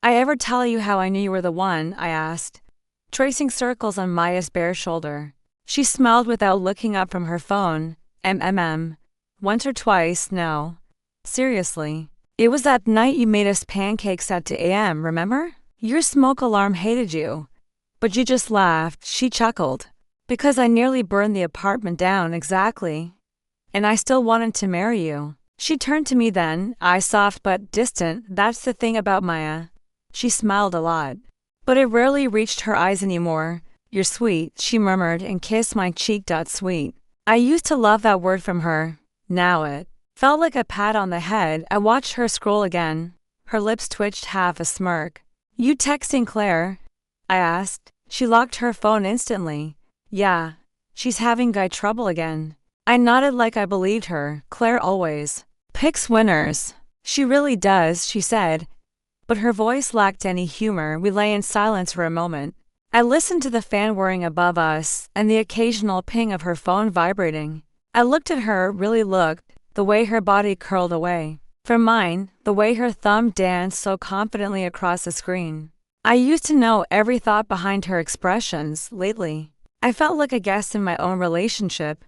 I ever tell you how I knew you were the one? I asked, tracing circles on Maya's bare shoulder. She smiled without looking up from her phone. Once or twice, no. Seriously. It was that night you made us pancakes at 2 a.m., remember? Your smoke alarm hated you. But you just laughed, she chuckled. Because I nearly burned the apartment down, exactly. And I still wanted to marry you. She turned to me then, eyes soft but distant. That's the thing about Maya. She smiled a lot. But it rarely reached her eyes anymore. You're sweet, she murmured and kissed my cheek. Sweet. I used to love that word from her. Now it felt like a pat on the head. I watched her scroll again. Her lips twitched, half a smirk. You texting Claire? I asked. She locked her phone instantly. Yeah. She's having guy trouble again. I nodded like I believed her. Claire always picks winners. She really does, she said. But her voice lacked any humor. We lay in silence for a moment. I listened to the fan whirring above us and the occasional ping of her phone vibrating. I looked at her, really looked, the way her body curled away from mine, the way her thumb danced so confidently across the screen. I used to know every thought behind her expressions. Lately, I felt like a guest in my own relationship.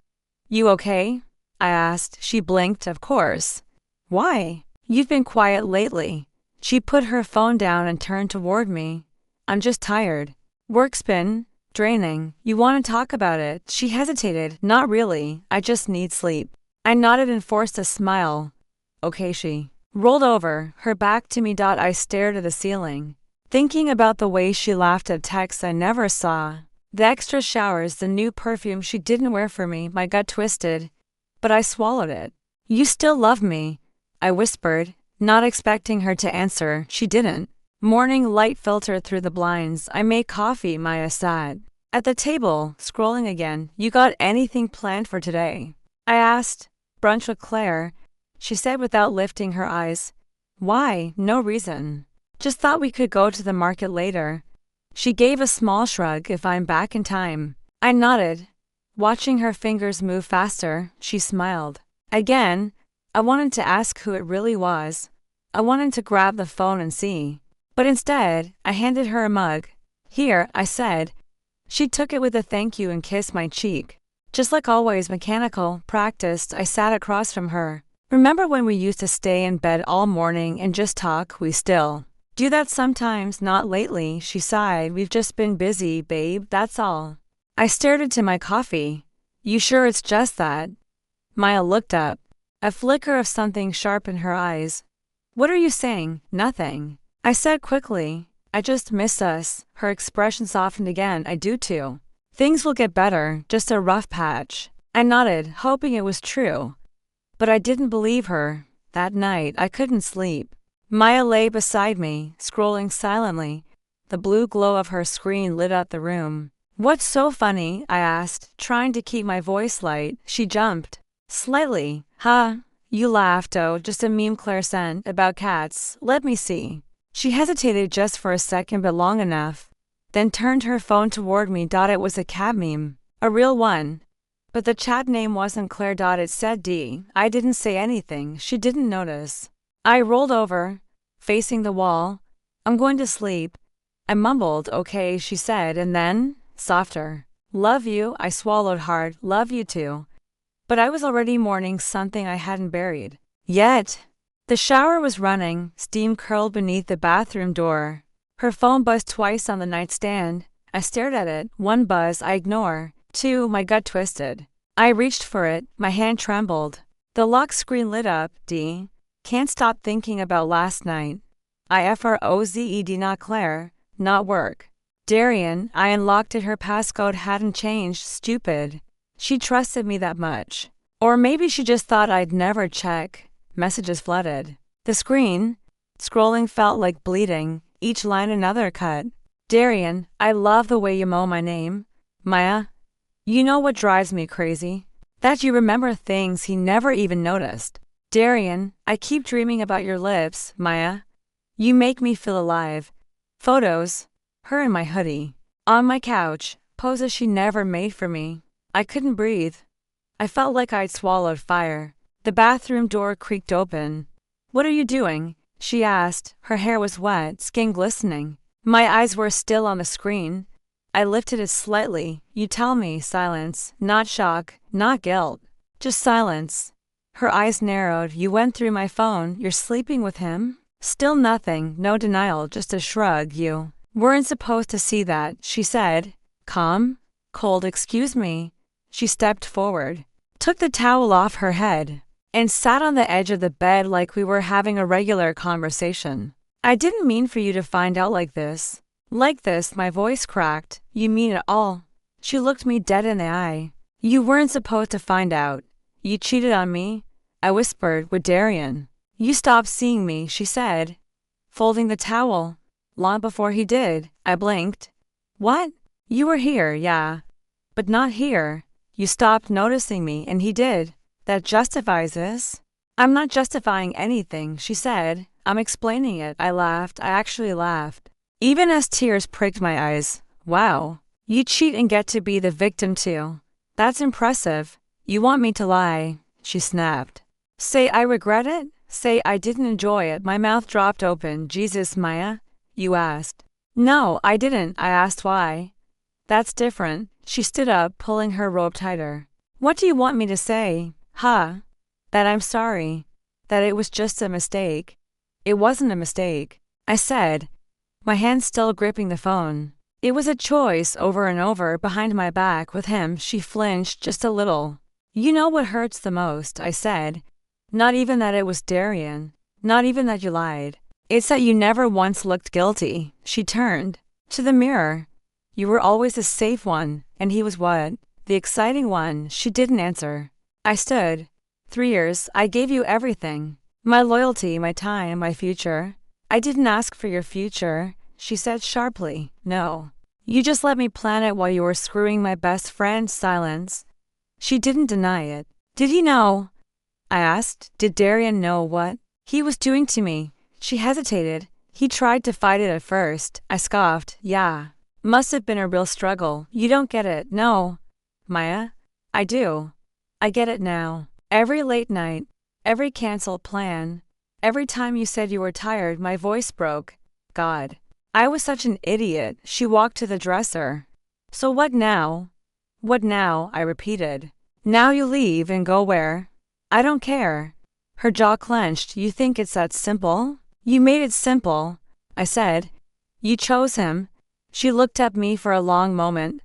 You okay? I asked. She blinked, of course. Why? You've been quiet lately. She put her phone down and turned toward me. I'm just tired. Work's been draining. You want to talk about it? She hesitated. Not really. I just need sleep. I nodded and forced a smile. Okay, she rolled over, her back to me. I stared at the ceiling, thinking about the way she laughed at texts I never saw. The extra showers, the new perfume she didn't wear for me. My gut twisted, but I swallowed it. You still love me, I whispered, not expecting her to answer. She didn't. Morning light filtered through the blinds. I made coffee. Maya sat at the table, scrolling again. You got anything planned for today? I asked. Brunch with Claire, she said without lifting her eyes. Why? No reason. Just thought we could go to the market later. She gave a small shrug. If I'm back in time. I nodded. Watching her fingers move faster, she smiled. Again, I wanted to ask who it really was. I wanted to grab the phone and see. But instead, I handed her a mug. Here, I said. She took it with a thank you and kissed my cheek. Just like always, mechanical, practiced. I sat across from her. Remember when we used to stay in bed all morning and just talk? We still do that sometimes. Not lately, she sighed. We've just been busy, babe, that's all. I stared into my coffee. You sure it's just that? Maya looked up. A flicker of something sharp in her eyes. What are you saying? Nothing. I said quickly. I just miss us. Her expression softened again. I do too. Things will get better, just a rough patch. I nodded, hoping it was true. But I didn't believe her. That night, I couldn't sleep. Maya lay beside me, scrolling silently. The blue glow of her screen lit up the room. What's so funny? I asked, trying to keep my voice light. She jumped. Slightly. Huh? You laughed. Oh, just a meme Claire sent about cats. Let me see. She hesitated just for a second, but long enough. Then turned her phone toward me. It was a cat meme. A real one. But the chat name wasn't Claire. It said D. I didn't say anything. She didn't notice. I rolled over, facing the wall. I'm going to sleep. I mumbled. Okay, she said, and then, softer. Love you. I swallowed hard. Love you too. But I was already mourning something I hadn't buried yet. The shower was running, steam curled beneath the bathroom door. Her phone buzzed twice on the nightstand. I stared at it. One buzz I ignore. Two, my gut twisted. I reached for it. My hand trembled. The lock screen lit up. D. Can't stop thinking about last night. IFROZED. Not Claire. Not work. Darian. I unlocked it. Her passcode hadn't changed. Stupid. She trusted me that much. Or maybe she just thought I'd never check. Messages flooded the screen. Scrolling felt like bleeding, each line another cut. Darian, I love the way you mow my name. Maya, you know what drives me crazy? That you remember things he never even noticed. Darian, I keep dreaming about your lips. Maya, you make me feel alive. Photos. Her in my hoodie. On my couch. Poses she never made for me. I couldn't breathe. I felt like I'd swallowed fire. The bathroom door creaked open. What are you doing? she asked. Her hair was wet, skin glistening. My eyes were still on the screen. I lifted it slightly. You tell me. Silence. Not shock, not guilt. Just silence. Her eyes narrowed. You went through my phone. You're sleeping with him? Still nothing, no denial, just a shrug. You weren't supposed to see that, she said. Calm? Cold. Excuse me. She stepped forward, took the towel off her head, and sat on the edge of the bed like we were having a regular conversation. I didn't mean for you to find out like this. Like this, my voice cracked. You mean it all? She looked me dead in the eye. You weren't supposed to find out. You cheated on me, I whispered, with Darian. You stopped seeing me, she said, folding the towel. Long before he did. I blinked. What? You were here, yeah. But not here. You stopped noticing me, and he did. That justifies this? I'm not justifying anything, she said. I'm explaining it. I laughed. I actually laughed, even as tears pricked my eyes. Wow. You cheat and get to be the victim too. That's impressive. You want me to lie, she snapped. Say I regret it? Say I didn't enjoy it. My mouth dropped open. Jesus, Maya? You asked. No, I didn't. I asked why. That's different. She stood up, pulling her robe tighter. What do you want me to say? That I'm sorry. That it was just a mistake. It wasn't a mistake, I said, my hand still gripping the phone. It was a choice over and over behind my back with him. She flinched just a little. You know what hurts the most, I said. Not even that it was Darian. Not even that you lied. It's that you never once looked guilty. She turned to the mirror. You were always the safe one, and he was what? The exciting one. She didn't answer. I stood. 3 years, I gave you everything. My loyalty, my time, my future. I didn't ask for your future, she said sharply. No. You just let me plan it while you were screwing my best friend. Silence. She didn't deny it. Did he know? I asked. Did Darian know what he was doing to me? She hesitated. He tried to fight it at first. I scoffed. Yeah. Must have been a real struggle. You don't get it. No. Maya? I do. I get it now. Every late night. Every canceled plan. Every time you said you were tired, my voice broke. God. I was such an idiot. She walked to the dresser. So what now? What now? I repeated. Now you leave and go where? I don't care. Her jaw clenched. You think it's that simple? You made it simple, I said. You chose him. She looked at me for a long moment.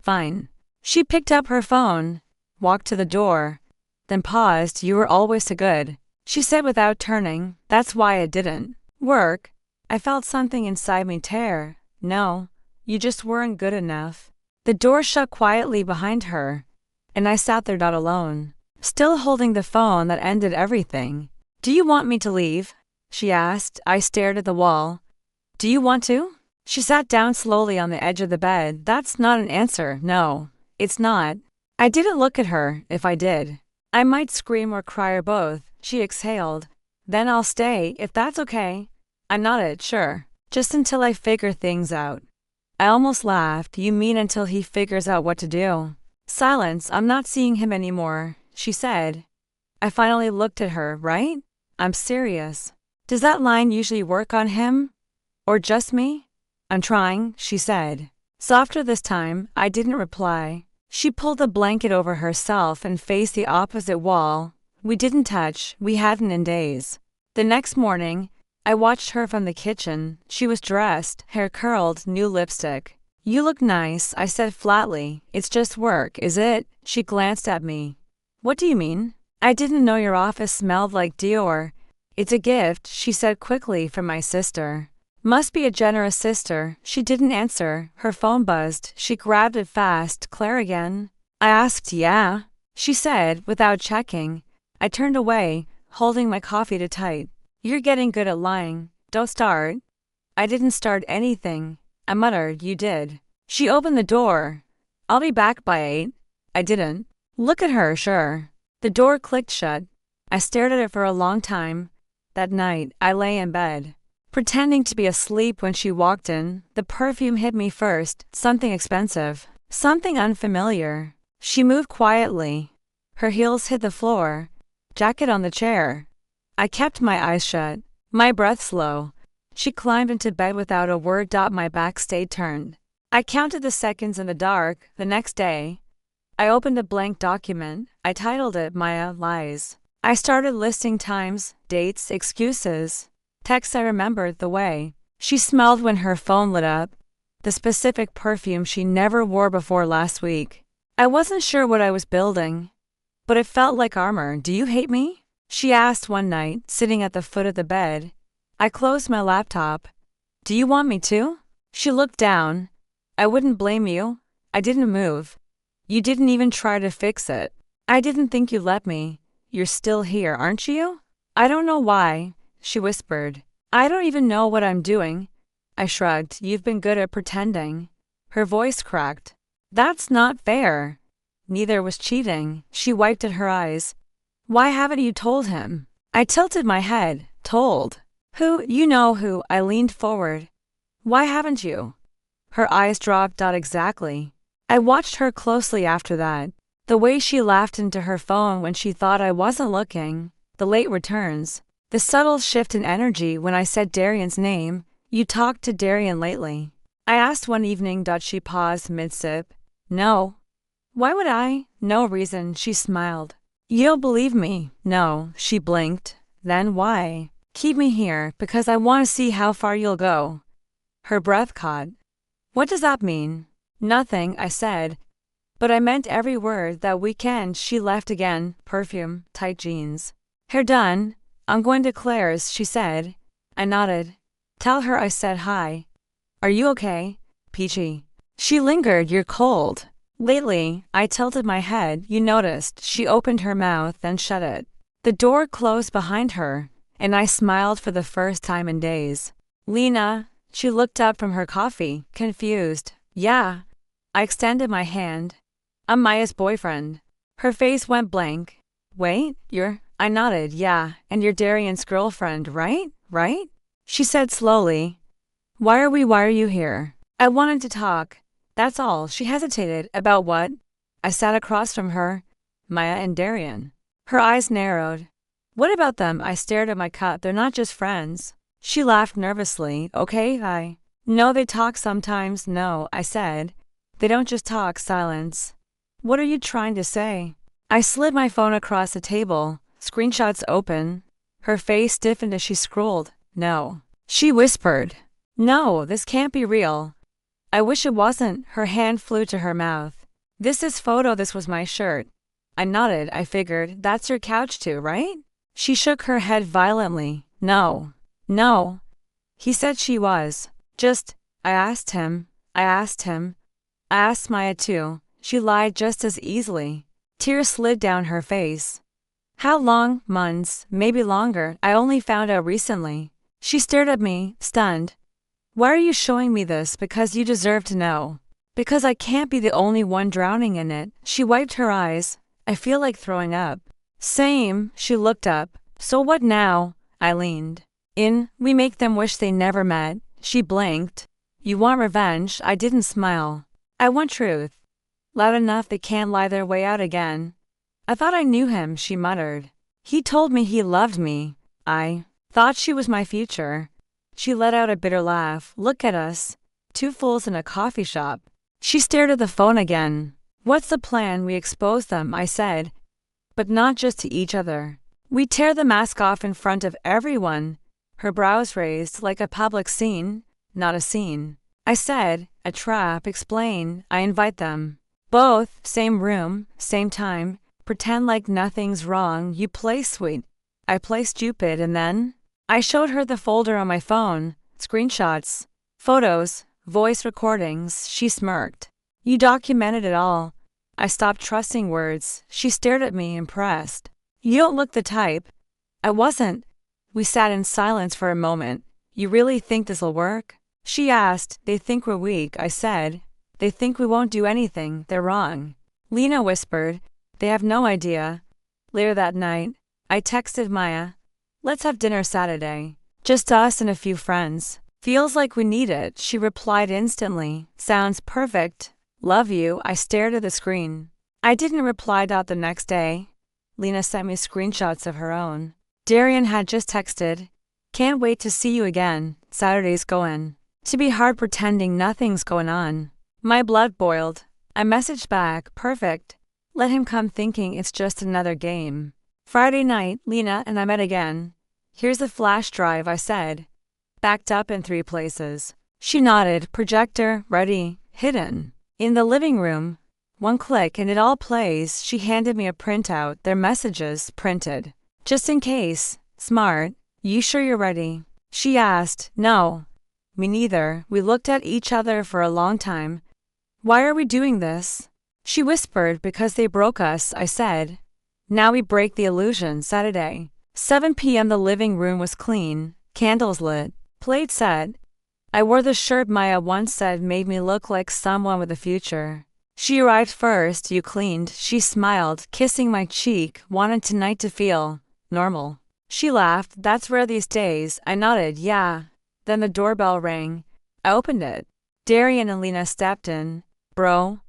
Fine. She picked up her phone, walked to the door, then paused. You were always so good, she said without turning. That's why it didn't work. I felt something inside me tear. No, you just weren't good enough. The door shut quietly behind her, and I sat there not alone, still holding the phone that ended everything. Do you want me to leave? She asked. I stared at the wall. Do you want to? She sat down slowly on the edge of the bed. That's not an answer. No, it's not. I didn't look at her. If I did, I might scream or cry or both. She exhaled. Then I'll stay, if that's okay. I nodded. Sure. Just until I figure things out. I almost laughed. You mean until he figures out what to do? Silence. I'm not seeing him anymore, she said. I finally looked at her. Right? I'm serious. Does that line usually work on him? Or just me? I'm trying, she said. Softer this time. I didn't reply. She pulled the blanket over herself and faced the opposite wall. We didn't touch. We hadn't in days. The next morning, I watched her from the kitchen. She was dressed, hair curled, new lipstick. You look nice, I said flatly. It's just work, is it? She glanced at me. What do you mean? I didn't know your office smelled like Dior. It's a gift, she said quickly, from my sister. Must be a generous sister. She didn't answer. Her phone buzzed. She grabbed it fast. Claire again? I asked. Yeah, she said, without checking. I turned away, holding my coffee too tight. You're getting good at lying. Don't start. I didn't start anything, I muttered. You did. She opened the door. I'll be back by 8. I didn't look at her. Sure. The door clicked shut. I stared at it for a long time. That night, I lay in bed, pretending to be asleep when she walked in. The perfume hit me first. Something expensive. Something unfamiliar. She moved quietly. Her heels hit the floor. Jacket on the chair. I kept my eyes shut. My breath slow. She climbed into bed without a word. My back stayed turned. I counted the seconds in the dark. The next day, I opened a blank document. I titled it Maya Lies. I started listing times, dates, excuses. Texts I remembered the way she smelled when her phone lit up, the specific perfume she never wore before last week. I wasn't sure what I was building, but it felt like armor. Do you hate me? She asked one night, sitting at the foot of the bed. I closed my laptop. Do you want me to? She looked down. I wouldn't blame you. I didn't move. You didn't even try to fix it. I didn't think you'd let me. You're still here, aren't you? I don't know why, she whispered. I don't even know what I'm doing. I shrugged. You've been good at pretending. Her voice cracked. That's not fair. Neither was cheating. She wiped at her eyes. Why haven't you told him? I tilted my head. Told? Who? You know who. I leaned forward. Why haven't you? Her eyes dropped. Exactly. I watched her closely after that. The way she laughed into her phone when she thought I wasn't looking, the late returns, the subtle shift in energy when I said Darian's name. You talked to Darian lately? I asked one evening. She paused mid-sip. No. Why would I? No reason. She smiled. You don't believe me? No. She blinked. Then why? Keep me here, because I want to see how far you'll go. Her breath caught. What does that mean? Nothing, I said. But I meant every word. That weekend she left again, perfume, tight jeans. Hair done. I'm going to Claire's, she said. I nodded. Tell her I said hi. Are you okay? Peachy. She lingered. You're cold. Lately, I tilted my head. You noticed. She opened her mouth, then shut it. The door closed behind her, and I smiled for the first time in days. Lena, she looked up from her coffee, confused. Yeah. I extended my hand. I'm Maya's boyfriend. Her face went blank. Wait, I nodded. Yeah, and you're Darian's girlfriend, right? Right? She said slowly. Why are you here? I wanted to talk. That's all. She hesitated. About what? I sat across from her. Maya and Darian. Her eyes narrowed. What about them? I stared at my cup. They're not just friends. She laughed nervously. Okay, No, they talk sometimes. No, I said. They don't just talk. Silence. What are you trying to say? I slid my phone across the table. Screenshots open. Her face stiffened as she scrolled. No. She whispered. No, this can't be real. I wish it wasn't. Her hand flew to her mouth. This was my shirt. I nodded. I figured, that's your couch too, right? She shook her head violently. No. No. He said she was. I asked him. I asked Maya too. She lied just as easily. Tears slid down her face. How long? Months, maybe longer. I only found out recently. She stared at me, stunned. Why are you showing me this? Because you deserve to know. Because I can't be the only one drowning in it. She wiped her eyes. I feel like throwing up. Same. She looked up. So what now? I leaned in. We make them wish they never met. She blinked. You want revenge? I didn't smile. I want truth. Loud enough they can't lie their way out again. I thought I knew him, she muttered. He told me he loved me. I thought she was my future. She let out a bitter laugh. Look at us. Two fools in a coffee shop. She stared at the phone again. What's the plan? We expose them, I said. But not just to each other. We tear the mask off in front of everyone. Her brows raised. Like a public scene, not a scene. I said, a trap. Explain. I invite them. Both, same room, same time. Pretend like nothing's wrong. You play sweet. I play stupid, and then I showed her the folder on my phone. Screenshots, photos, voice recordings. She smirked. You documented it all. I stopped trusting words. She stared at me, impressed. You don't look the type. I wasn't. We sat in silence for a moment. You really think this'll work? She asked. They think we're weak, I said. They think we won't do anything. They're wrong. Lena whispered. They have no idea. Later that night, I texted Maya. Let's have dinner Saturday. Just us and a few friends. Feels like we need it, she replied instantly. Sounds perfect. Love you. I stared at the screen. I didn't reply. The next day, Lena sent me screenshots of her own. Darian had just texted. Can't wait to see you again. Saturday's going to be hard pretending nothing's going on. My blood boiled. I messaged back, perfect. Let him come thinking it's just another game. Friday night, Lena and I met again. Here's the flash drive, I said. Backed up in 3 places. She nodded, projector, ready, hidden. In the living room. 1 click and it all plays. She handed me a printout, their messages, printed. Just in case. Smart. You sure you're ready? She asked. No. Me neither. We looked at each other for a long time. Why are we doing this? She whispered, because they broke us, I said. Now we break the illusion. Saturday. 7 p.m. The living room was clean. Candles lit. Plate set. I wore the shirt Maya once said made me look like someone with a future. She arrived first. You cleaned. She smiled, kissing my cheek, wanted tonight to feel normal. She laughed. That's rare these days. I nodded. Yeah. Then the doorbell rang. I opened it. Darian and Lena stepped in. Bro.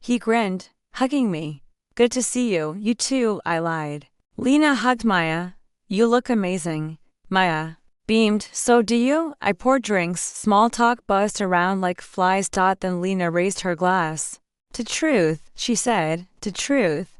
He grinned, hugging me. Good to see you. You too, I lied. Lena hugged Maya. You look amazing. Maya beamed. So do you? I poured drinks. Small talk buzzed around like flies. Then Lena raised her glass. To truth, she said. To truth.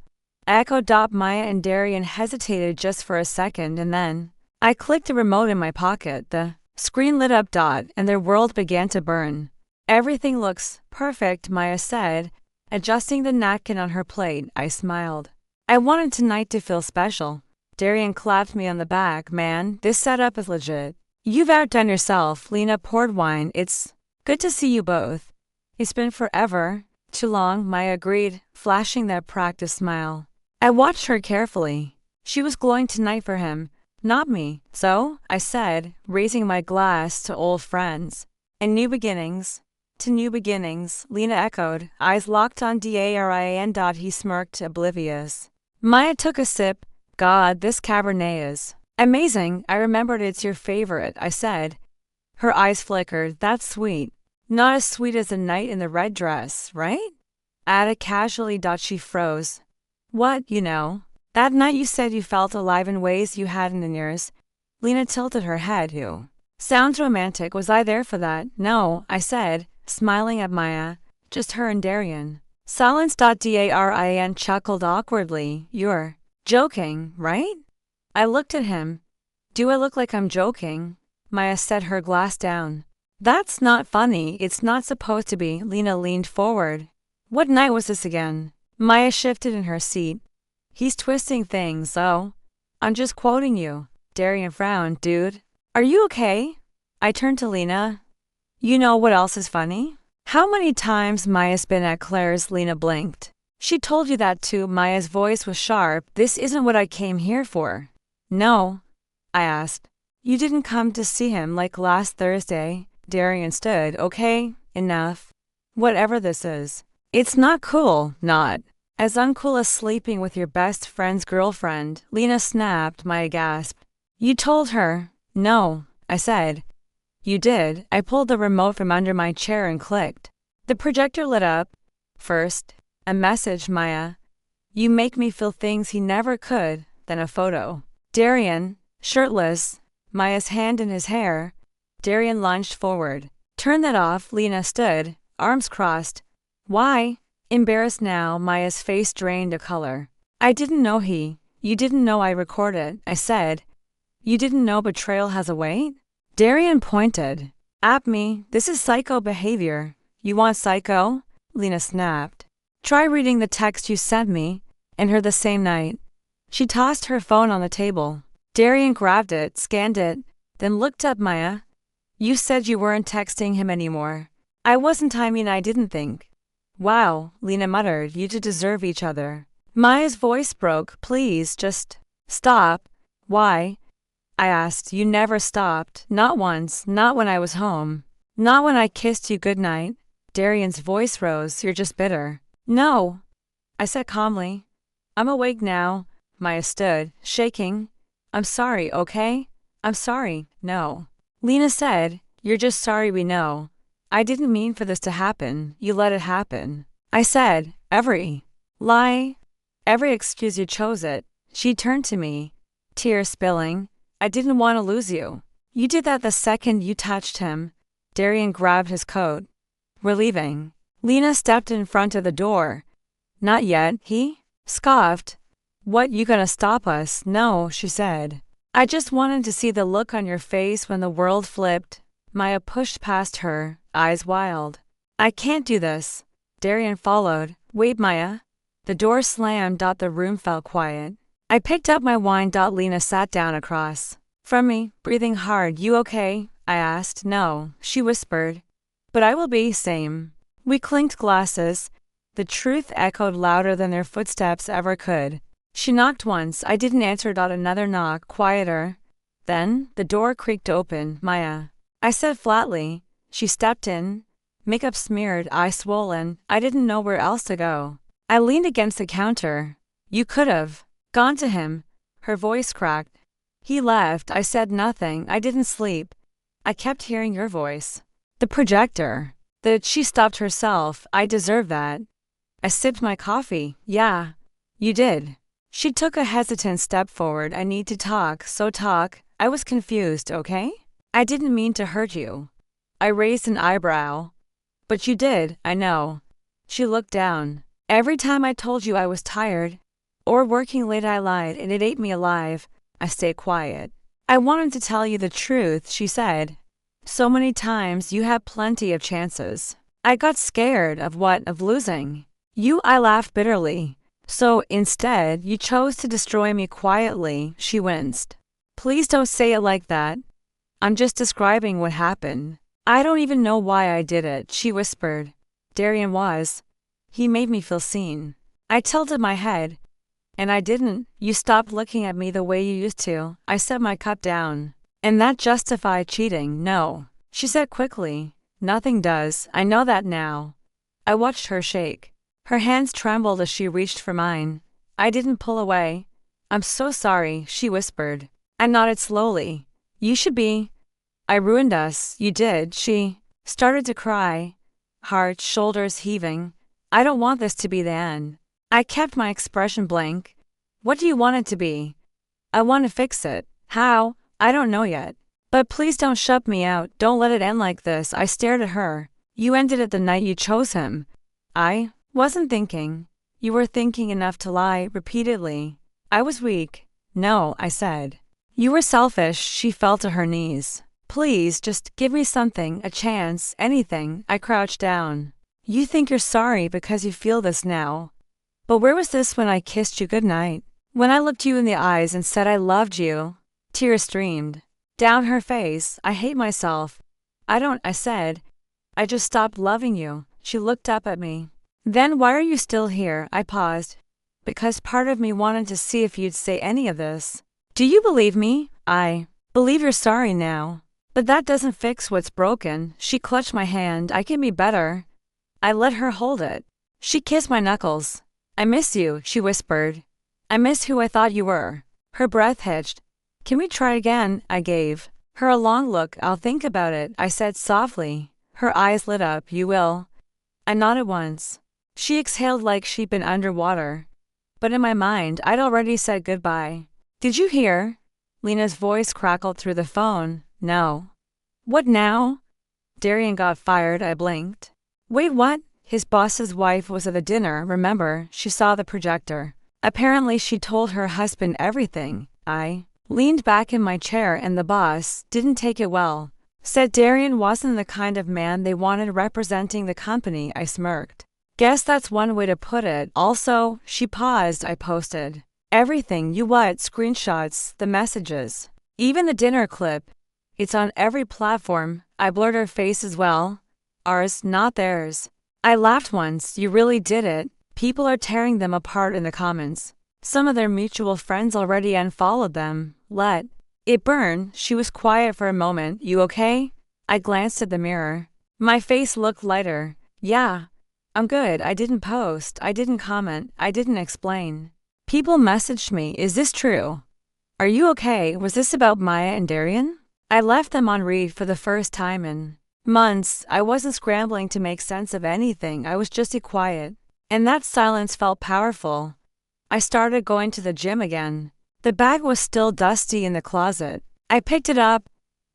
I echoed. Maya and Darian hesitated just for a second and then I clicked the remote in my pocket. The screen lit up. And their world began to burn. Everything looks perfect, Maya said, adjusting the napkin on her plate. I smiled. I wanted tonight to feel special. Darian clapped me on the back. Man, this setup is legit. You've outdone yourself. Lena poured wine. It's good to see you both. It's been forever. Too long, Maya agreed, flashing that practice smile. I watched her carefully. She was glowing tonight for him, not me. So, I said, raising my glass to old friends. And new beginnings. To new beginnings, Lena echoed, eyes locked on Darian. He smirked, oblivious. Maya took a sip. God, this Cabernet is amazing. I remembered it's your favorite, I said. Her eyes flickered. That's sweet. Not as sweet as the night in the red dress, right? Added casually. She froze. What, you know? That night you said you felt alive in ways you hadn't in years. Lena tilted her head. Who? Sounds romantic. Was I there for that? No, I said, smiling at Maya. Just her and Darian. Silence. Darian chuckled awkwardly. You're joking, right? I looked at him. Do I look like I'm joking? Maya set her glass down. That's not funny. It's not supposed to be. Lena leaned forward. What night was this again? Maya shifted in her seat. He's twisting things, oh. I'm just quoting you. Darian frowned. Dude, are you okay? I turned to Lena. You know what else is funny? How many times Maya's been at Claire's? Lena blinked. She told you that too. Maya's voice was sharp. This isn't what I came here for. No, I asked. You didn't come to see him like last Thursday. Darian stood. Okay, enough. Whatever this is. It's not cool, not. As uncool as sleeping with your best friend's girlfriend, Lena snapped. Maya gasped. You told her. No, I said. You did. I pulled the remote from under my chair and clicked. The projector lit up. First, a message. Maya. You make me feel things he never could. Then a photo. Darian, shirtless, Maya's hand in his hair. Darian lunged forward. Turn that off. Lena stood, arms crossed. Why? Embarrassed now, Maya's face drained a color. I didn't know You didn't know I recorded, I said. You didn't know betrayal has a weight? Darian pointed at me. This is psycho behavior. You want psycho? Lena snapped. Try reading the text you sent me, and her the same night. She tossed her phone on the table. Darian grabbed it, scanned it, then looked up. Maya. You said you weren't texting him anymore. I wasn't. I didn't think. Wow, Lena muttered. You two deserve each other. Maya's voice broke. Please, just stop. Why? I asked. You never stopped. Not once. Not when I was home. Not when I kissed you goodnight. Darian's voice rose. You're just bitter. No, I said calmly. I'm awake now. Maya stood, shaking. I'm sorry, okay? I'm sorry. No. Lena said, you're just sorry. We know. I didn't mean for this to happen. You let it happen. I said, every lie, every excuse, you chose it. She turned to me, tears spilling. I didn't want to lose you. You did that the second you touched him. Darian grabbed his coat. We're leaving. Lena stepped in front of the door. Not yet, he scoffed. What, you gonna stop us? No, she said. I just wanted to see the look on your face when the world flipped. Maya pushed past her, eyes wild. I can't do this. Darian followed. Wait, Maya. The door slammed. The room fell quiet. I picked up my wine. Lena sat down across from me, breathing hard. You okay? I asked. No, she whispered. But I will be. Same. We clinked glasses. The truth echoed louder than their footsteps ever could. She knocked once. I didn't answer. Another knock, quieter. Then, the door creaked open. Maya. I said flatly. She stepped in. Makeup smeared, eyes swollen. I didn't know where else to go. I leaned against the counter. You could have gone to him. Her voice cracked. He left. I said nothing. I didn't sleep. I kept hearing your voice. The projector. She stopped herself. I deserve that. I sipped my coffee. Yeah. You did. She took a hesitant step forward. I need to talk, so talk. I was confused, okay? I didn't mean to hurt you. I raised an eyebrow. But you did, I know. She looked down. Every time I told you I was tired or working late, I lied, and it ate me alive. I stayed quiet. I wanted to tell you the truth, she said. So many times. You had plenty of chances. I got scared of what? Of losing you. I laughed bitterly. So, instead, you chose to destroy me quietly. She winced. Please don't say it like that. I'm just describing what happened. I don't even know why I did it, she whispered. Darian was. He made me feel seen. I tilted my head. And I didn't. You stopped looking at me the way you used to. I set my cup down. And that justified cheating. No, she said quickly. Nothing does. I know that now. I watched her shake. Her hands trembled as she reached for mine. I didn't pull away. I'm so sorry, she whispered. I nodded slowly. You should be. I ruined us. You did. She started to cry. Heart, shoulders heaving. I don't want this to be the end. I kept my expression blank. What do you want it to be? I want to fix it. How? I don't know yet. But please don't shut me out. Don't let it end like this. I stared at her. You ended it the night you chose him. I wasn't thinking. You were thinking enough to lie repeatedly. I was weak. No, I said. You were selfish. She fell to her knees. Please, just give me something, a chance, anything. I crouched down. You think you're sorry because you feel this now. But where was this when I kissed you goodnight? When I looked you in the eyes and said I loved you? Tears streamed down her face. I hate myself. I said. I just stopped loving you. She looked up at me. Then why are you still here? I paused. Because part of me wanted to see if you'd say any of this. Do you believe me? I believe you're sorry now. But that doesn't fix what's broken. She clutched my hand. I can be better. I let her hold it. She kissed my knuckles. I miss you, she whispered. I miss who I thought you were. Her breath hitched. Can we try again? I gave her a long look. I'll think about it, I said softly. Her eyes lit up. You will? I nodded once. She exhaled like she'd been underwater. But in my mind, I'd already said goodbye. Did you hear? Lena's voice crackled through the phone. No. What now? Darian got fired. I blinked. Wait, what? His boss's wife was at the dinner, remember? She saw the projector. Apparently she told her husband everything. I leaned back in my chair and the boss didn't take it well. Said Darian wasn't the kind of man they wanted representing the company. I smirked. Guess that's one way to put it. Also, she paused. I posted everything. You what? Screenshots, the messages, even the dinner clip. It's on every platform. I blurred her face as well. Ours, not theirs. I laughed once. You really did it. People are tearing them apart in the comments. Some of their mutual friends already unfollowed them. Let it burn. She was quiet for a moment. You okay? I glanced at the mirror. My face looked lighter. Yeah. I'm good. I didn't post. I didn't comment. I didn't explain. People messaged me. Is this true? Are you okay? Was this about Maya and Darian? I left them on read for the first time in months. I wasn't scrambling to make sense of anything. I was just quiet. And that silence felt powerful. I started going to the gym again. The bag was still dusty in the closet. I picked it up,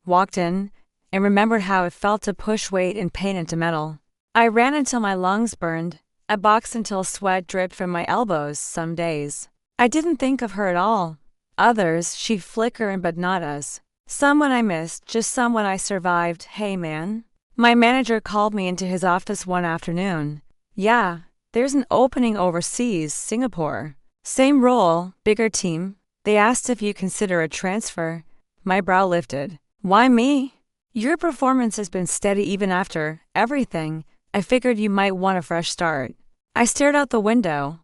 walked in, and remembered how it felt to push weight and pain into metal. I ran until my lungs burned. I boxed until sweat dripped from my elbows some days. I didn't think of her at all. Others, she'd flicker but not us. Someone I missed, just someone I survived. Hey man. My manager called me into his office one afternoon. Yeah, there's an opening overseas, Singapore. Same role, bigger team. They asked if you consider a transfer. My brow lifted. Why me? Your performance has been steady even after everything. I figured you might want a fresh start. I stared out the window.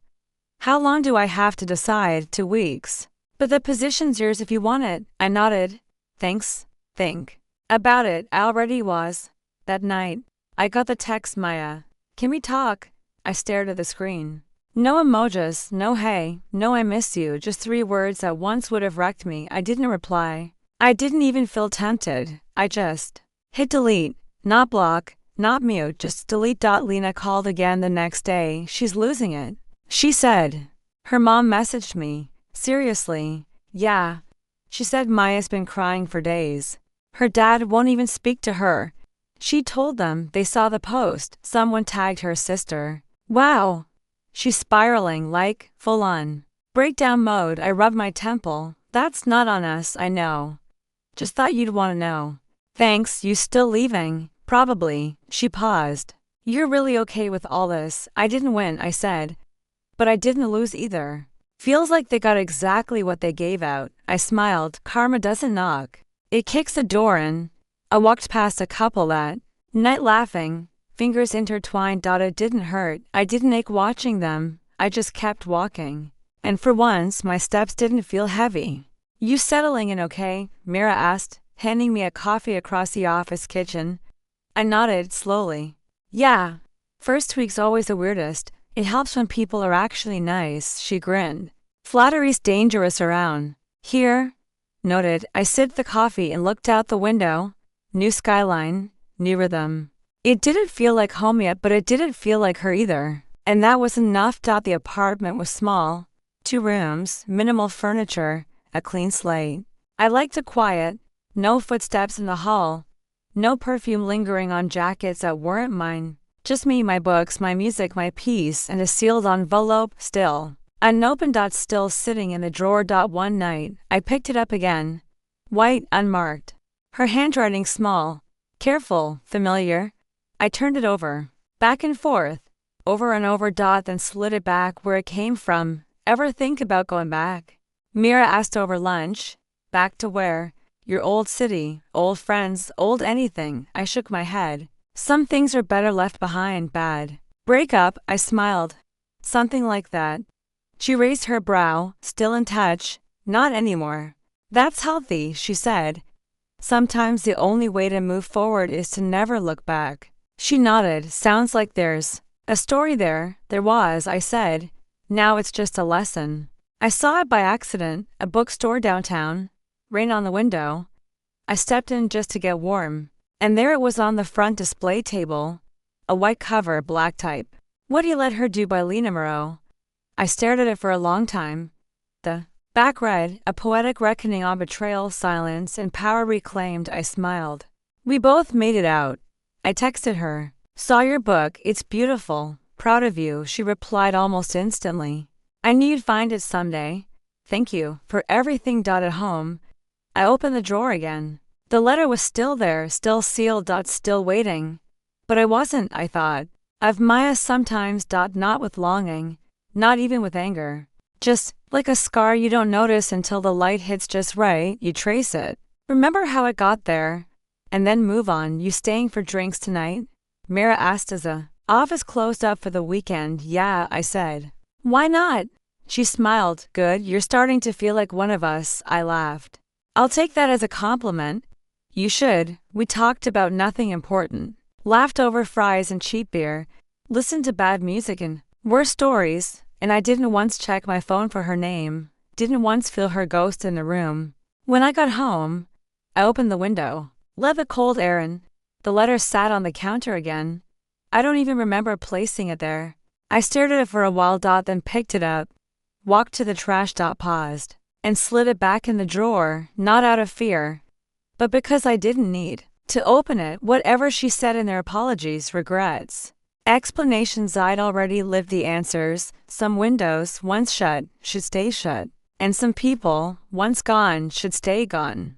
How long do I have to decide? 2 weeks. But the position's yours if you want it. I nodded. Thanks. Think about it. I already was. That night, I got the text, Maya. Can we talk? I stared at the screen. No emojis, no hey, no I miss you, just 3 words that once would have wrecked me. I didn't reply. I didn't even feel tempted. I just hit delete, not block, not mute, just delete. Lena called again the next day. She's losing it. She said. Her mom messaged me. Seriously? Yeah. She said Maya's been crying for days. Her dad won't even speak to her. She told them they saw the post. Someone tagged her sister. Wow. She's spiraling like, full on. Breakdown mode. I rubbed my temple. That's not on us, I know. Just thought you'd want to know. Thanks, you still leaving? Probably. She paused. You're really okay with all this? I didn't win, I said. But I didn't lose either. Feels like they got exactly what they gave out. I smiled. Karma doesn't knock. It kicks the door in. I walked past a couple that night laughing, fingers intertwined. It didn't hurt. I didn't ache watching them. I just kept walking. And for once, my steps didn't feel heavy. You settling in okay? Mira asked, handing me a coffee across the office kitchen. I nodded slowly. Yeah. First week's always the weirdest. It helps when people are actually nice, she grinned. Flattery's dangerous around here. Noted. I sipped the coffee and looked out the window. New skyline, new rhythm. It didn't feel like home yet, but it didn't feel like her either. And that was enough. The apartment was small. 2 rooms, minimal furniture, a clean slate. I liked the quiet. No footsteps in the hall. No perfume lingering on jackets that weren't mine. Just me, my books, my music, my peace, and a sealed envelope still. Unopened. Still sitting in the drawer. One night, I picked it up again. White, unmarked. Her handwriting small. Careful, familiar. I turned it over. Back and forth. Over and over. Then slid it back where it came from. Ever think about going back? Mira asked over lunch. Back to where? Your old city, old friends, old anything. I shook my head. Some things are better left behind. Bad. Break up, I smiled. Something like that. She raised her brow, still in touch. Not anymore. That's healthy, she said. Sometimes the only way to move forward is to never look back. She nodded. Sounds like there's a story there. There was, I said. Now it's just a lesson. I saw it by accident, a bookstore downtown. Rain on the window. I stepped in just to get warm. And there it was on the front display table. A white cover, black type. What Do You Let Her Do by Lena Moreau. I stared at it for a long time. The back read, a poetic reckoning on betrayal, silence, and power reclaimed. I smiled. We both made it out. I texted her. Saw your book, it's beautiful. Proud of you, she replied almost instantly. I knew you'd find it someday. Thank you for everything. At home, I opened the drawer again. The letter was still there, still sealed. Still waiting. But I wasn't, I thought. I've Maya sometimes. Not with longing, not even with anger. Just like a scar you don't notice until the light hits just right, you trace it. Remember how it got there? And then move on. You staying for drinks tonight? Mira asked as the office closed up for the weekend. Yeah, I said. Why not? She smiled. Good, you're starting to feel like one of us. I laughed. I'll take that as a compliment. You should. We talked about nothing important. Laughed over fries and cheap beer. Listened to bad music and worse stories. And I didn't once check my phone for her name. Didn't once feel her ghost in the room. When I got home, I opened the window. Let the cold air in. The letter sat on the counter again. I don't even remember placing it there. I stared at it for a while. Then picked it up. Walked to the trash. Paused. And slid it back in the drawer, not out of fear. But because I didn't need to open it, whatever she said in their apologies, regrets, explanations, I'd already lived the answers. Some windows, once shut, should stay shut. And some people, once gone, should stay gone.